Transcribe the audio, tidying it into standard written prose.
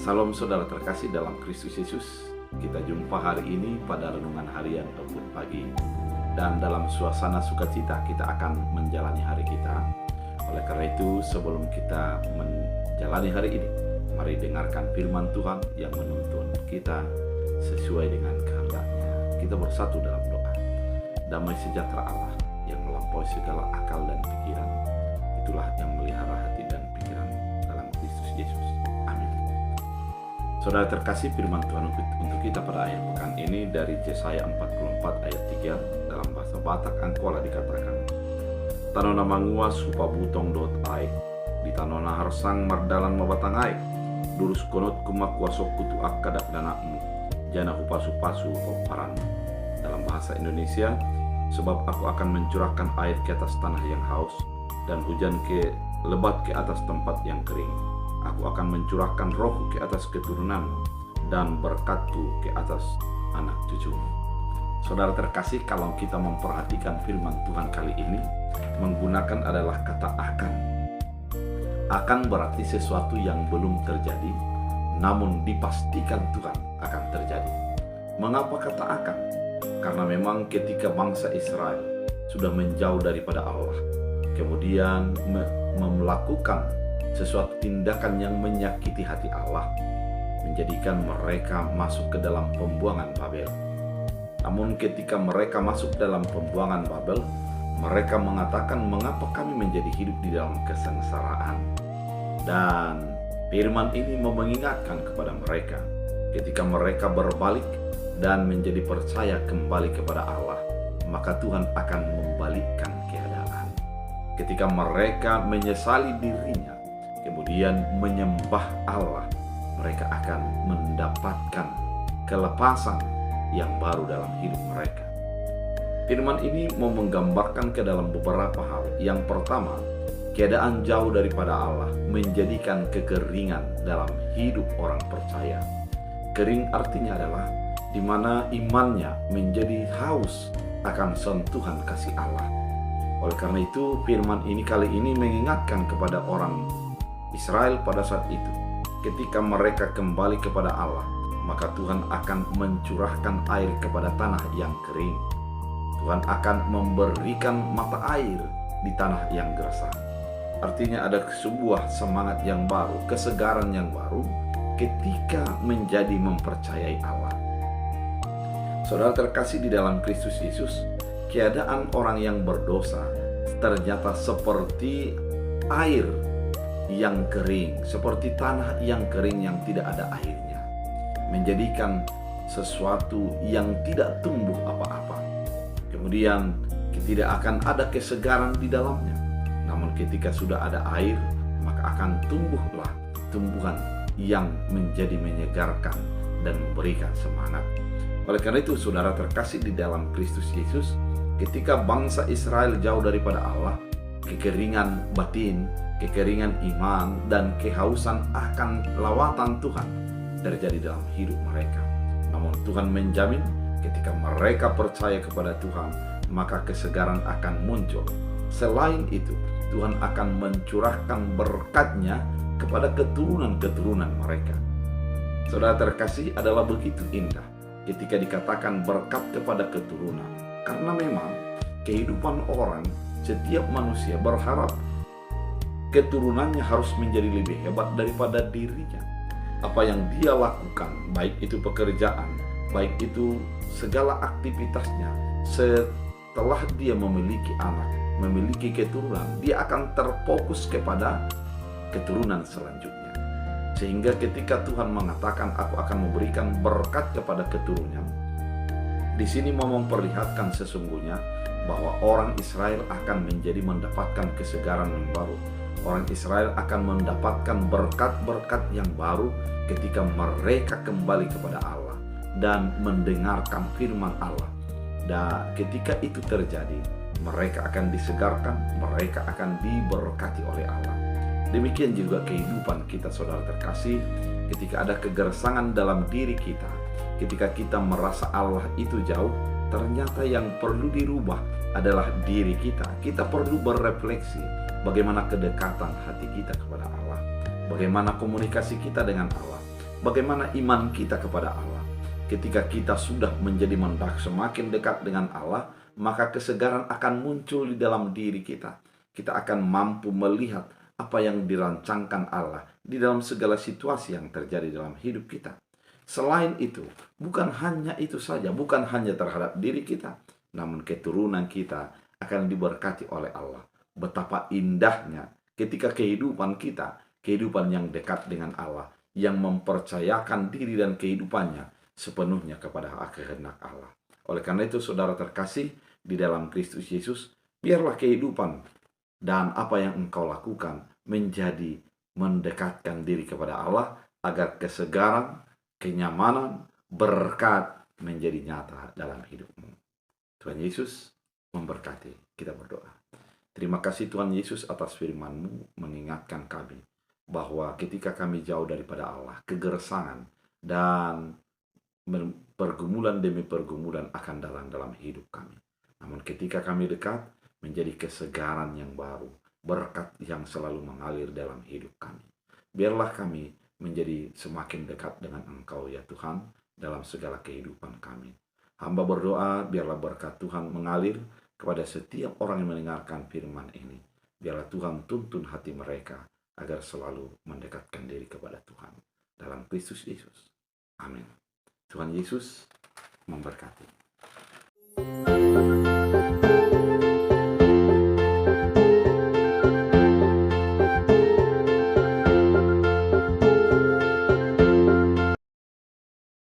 Salam saudara terkasih dalam Kristus Yesus. Kita jumpa hari ini pada renungan harian Rabu pagi. Dan dalam suasana sukacita kita akan menjalani hari kita. Oleh karena itu, sebelum kita menjalani hari ini, mari dengarkan firman Tuhan yang menuntun kita sesuai dengan kehendak-Nya. Kita bersatu dalam doa. Damai sejahtera Allah yang melampaui segala akal dan pikiran, itulah yang melihara hati dan pikiran dalam Kristus Yesus. Amin. Saudara terkasih, firman Tuhan untuk kita pada akhir pekan ini dari Yesaya 44 ayat 3 dalam bahasa Batak Angkola dikatakan, Tanona mangua supa butong dot aik, di tanona harsang mardalan mabatang aik, durus konot kumakuasok kutu akadak danakmu, jana hupasu-pasu paran. Dalam bahasa Indonesia, sebab aku akan mencurahkan air ke atas tanah yang haus, dan hujan lebat ke atas tempat yang kering. Aku akan mencurahkan rohku ke atas keturunanmu, dan berkatku ke atas anak cucumu. Saudara terkasih, kalau kita memperhatikan firman Tuhan kali ini, menggunakan adalah kata akan. Akan berarti sesuatu yang belum terjadi, namun dipastikan Tuhan akan terjadi. Mengapa kata akan? Karena memang ketika bangsa Israel sudah menjauh daripada Allah, kemudian melakukan sesuatu tindakan yang menyakiti hati Allah, menjadikan mereka masuk ke dalam pembuangan Babel. Namun ketika mereka masuk dalam pembuangan Babel, mereka mengatakan, mengapa kami menjadi hidup di dalam kesengsaraan? Dan firman ini mengingatkan kepada mereka, ketika mereka berbalik dan menjadi percaya kembali kepada Allah, maka Tuhan akan membalikkan keadaan. Ketika mereka menyesali dirinya, kemudian menyembah Allah, mereka akan mendapatkan kelepasan yang baru dalam hidup mereka. Firman ini mau menggambarkan ke dalam beberapa hal. Yang pertama, keadaan jauh daripada Allah menjadikan kekeringan dalam hidup orang percaya. Kering artinya adalah di mana imannya menjadi haus akan sentuhan kasih Allah. Oleh karena itu, firman ini kali ini mengingatkan kepada orang Israel pada saat itu, ketika mereka kembali kepada Allah, maka Tuhan akan mencurahkan air kepada tanah yang kering. Tuhan akan memberikan mata air di tanah yang gersang. Artinya ada sebuah semangat yang baru, kesegaran yang baru ketika menjadi mempercayai Allah. Saudara terkasih di dalam Kristus Yesus, keadaan orang yang berdosa ternyata seperti air yang kering, seperti tanah yang kering yang tidak ada airnya, menjadikan sesuatu yang tidak tumbuh apa-apa. Kemudian tidak akan ada kesegaran di dalamnya. Namun ketika sudah ada air, maka akan tumbuhlah tumbuhan yang menjadi menyegarkan dan memberikan semangat. Oleh karena itu, saudara terkasih di dalam Kristus Yesus, ketika bangsa Israel jauh daripada Allah, kekeringan batin, kekeringan iman, dan kehausan akan lawatan Tuhan terjadi dalam hidup mereka. Namun Tuhan menjamin ketika mereka percaya kepada Tuhan, maka kesegaran akan muncul. Selain itu, Tuhan akan mencurahkan berkat-Nya kepada keturunan-keturunan mereka. Saudara terkasih, adalah begitu indah ketika dikatakan berkat kepada keturunan. Karena memang kehidupan orang, setiap manusia berharap keturunannya harus menjadi lebih hebat daripada dirinya. Apa yang dia lakukan, baik itu pekerjaan, baik itu segala aktivitasnya, setelah dia memiliki anak, memiliki keturunan, dia akan terfokus kepada keturunan selanjutnya. Sehingga ketika Tuhan mengatakan, aku akan memberikan berkat kepada keturunan, di sini mau memperlihatkan sesungguhnya bahwa orang Israel akan menjadi mendapatkan kesegaran yang baru. Orang Israel akan mendapatkan berkat-berkat yang baru ketika mereka kembali kepada Allah dan mendengarkan firman Allah. Dan ketika itu terjadi, mereka akan disegarkan, mereka akan diberkati oleh Allah. Demikian juga kehidupan kita, saudara terkasih, ketika ada kegersangan dalam diri kita, ketika kita merasa Allah itu jauh, ternyata yang perlu dirubah adalah diri kita. Kita perlu berefleksi bagaimana kedekatan hati kita kepada Allah, bagaimana komunikasi kita dengan Allah. bagaimana iman kita kepada Allah. Ketika kita sudah menjadi semakin dekat dengan Allah, maka kesegaran akan muncul di dalam diri kita. Kita akan mampu melihat apa yang dirancangkan Allah di dalam segala situasi yang terjadi dalam hidup kita. Selain itu, bukan hanya itu saja, bukan hanya terhadap diri kita, namun keturunan kita akan diberkati oleh Allah. Betapa indahnya ketika kehidupan kita, kehidupan yang dekat dengan Allah, yang mempercayakan diri dan kehidupannya sepenuhnya kepada kehendak Allah. Oleh karena itu, saudara terkasih di dalam Kristus Yesus, biarlah kehidupan dan apa yang engkau lakukan menjadi mendekatkan diri kepada Allah, agar kesegaran, kenyamanan, berkat menjadi nyata dalam hidupmu. Tuhan Yesus memberkati. Kita berdoa. Terima kasih Tuhan Yesus atas firman-Mu mengingatkan kami bahwa ketika kami jauh daripada Allah, kegersangan dan pergumulan demi pergumulan akan datang dalam hidup kami. Namun ketika kami dekat, menjadi kesegaran yang baru, berkat yang selalu mengalir dalam hidup kami. Biarlah kami menjadi semakin dekat dengan Engkau ya Tuhan, dalam segala kehidupan kami. Hamba berdoa, biarlah berkat Tuhan mengalir kepada setiap orang yang mendengarkan firman ini. Biarlah Tuhan tuntun hati mereka agar selalu mendekatkan diri kepada Tuhan. Dalam Kristus Yesus. Amin. Tuhan Yesus memberkati.